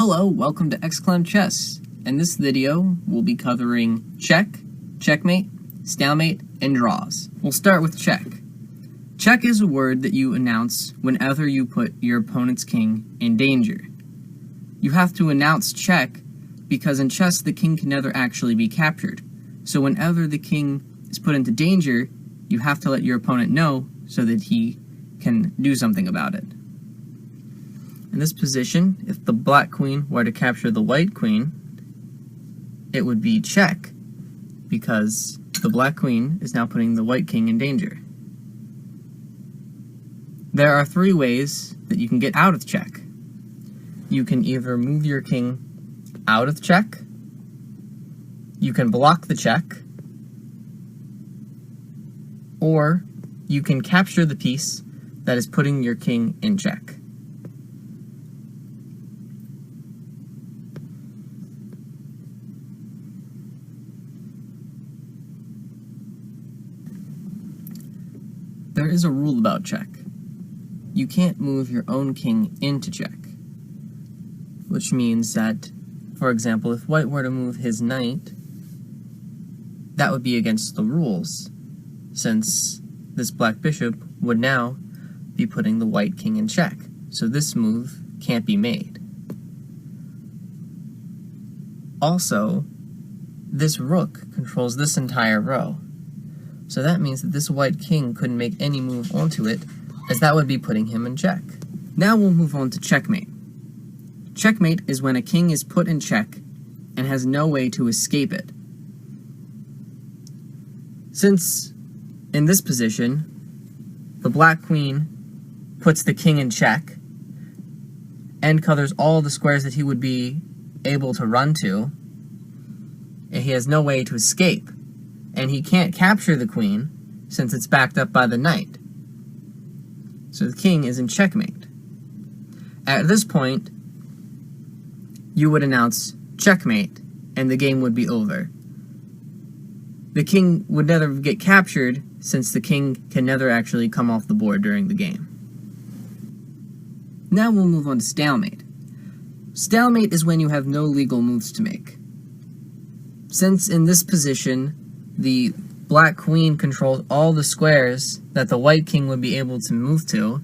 Hello, welcome to Exclam Chess. In this video, we'll be covering check, checkmate, stalemate, and draws. We'll start with check. Check is a word that you announce whenever you put your opponent's king in danger. You have to announce check because in chess the king can never actually be captured. So whenever the king is put into danger, you have to let your opponent know so that he can do something about it. In this position, if the black queen were to capture the white queen, it would be check, because the black queen is now putting the white king in danger. There are three ways that you can get out of check. You can either move your king out of check, you can block the check, or you can capture the piece that is putting your king in check. There is a rule about check. You can't move your own king into check, which means that, for example, if white were to move his knight, that would be against the rules, since this black bishop would now be putting the white king in check, so this move can't be made. Also, this rook controls this entire row, so that means that this white king couldn't make any move onto it, as that would be putting him in check. Now we'll move on to checkmate. Checkmate is when a king is put in check and has no way to escape it. Since, in this position, the black queen puts the king in check and covers all the squares that he would be able to run to, and he has no way to escape. And he can't capture the queen, since it's backed up by the knight. So the king is in checkmate. At this point, you would announce checkmate, and the game would be over. The king would never get captured, since the king can never actually come off the board during the game. Now we'll move on to stalemate. Stalemate is when you have no legal moves to make. Since in this position, the black queen controls all the squares that the white king would be able to move to,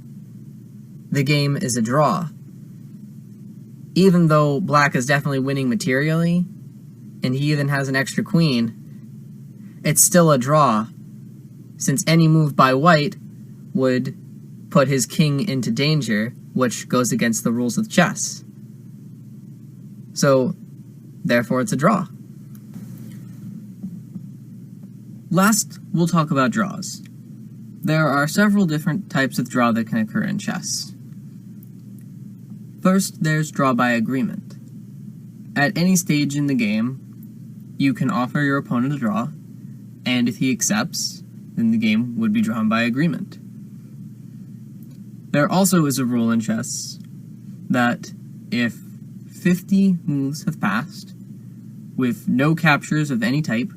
the game is a draw. Even though black is definitely winning materially, and he even has an extra queen, it's still a draw, since any move by white would put his king into danger, which goes against the rules of chess. So, therefore it's a draw. Last, we'll talk about draws. There are several different types of draw that can occur in chess. First, there's draw by agreement. At any stage in the game, you can offer your opponent a draw, and if he accepts, then the game would be drawn by agreement. There also is a rule in chess that if 50 moves have passed, with no captures of any type,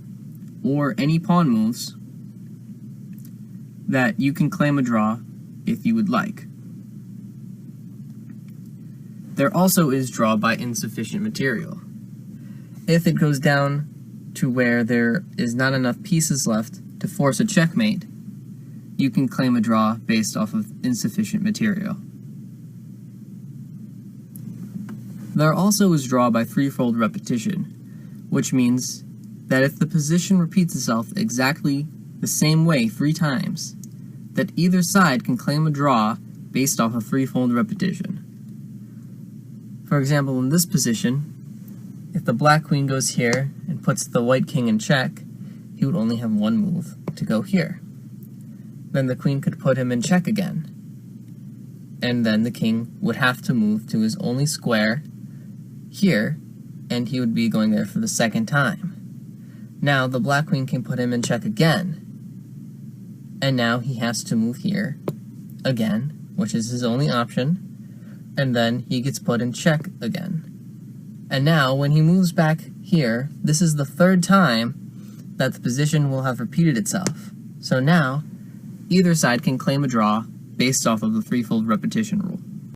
or any pawn moves, that you can claim a draw if you would like. There also is draw by insufficient material. If it goes down to where there is not enough pieces left to force a checkmate, you can claim a draw based off of insufficient material. There also is draw by threefold repetition, which means that if the position repeats itself exactly the same way 3 times, that either side can claim a draw based off of threefold repetition. For example, in this position, if the black queen goes here and puts the white king in check, he would only have one move to go here. Then the queen could put him in check again, and then the king would have to move to his only square here, and he would be going there for the second time. Now the black queen can put him in check again, and now he has to move here again, which is his only option, and then he gets put in check again. And now when he moves back here, this is the 3rd time that the position will have repeated itself. So now, either side can claim a draw based off of the threefold repetition rule.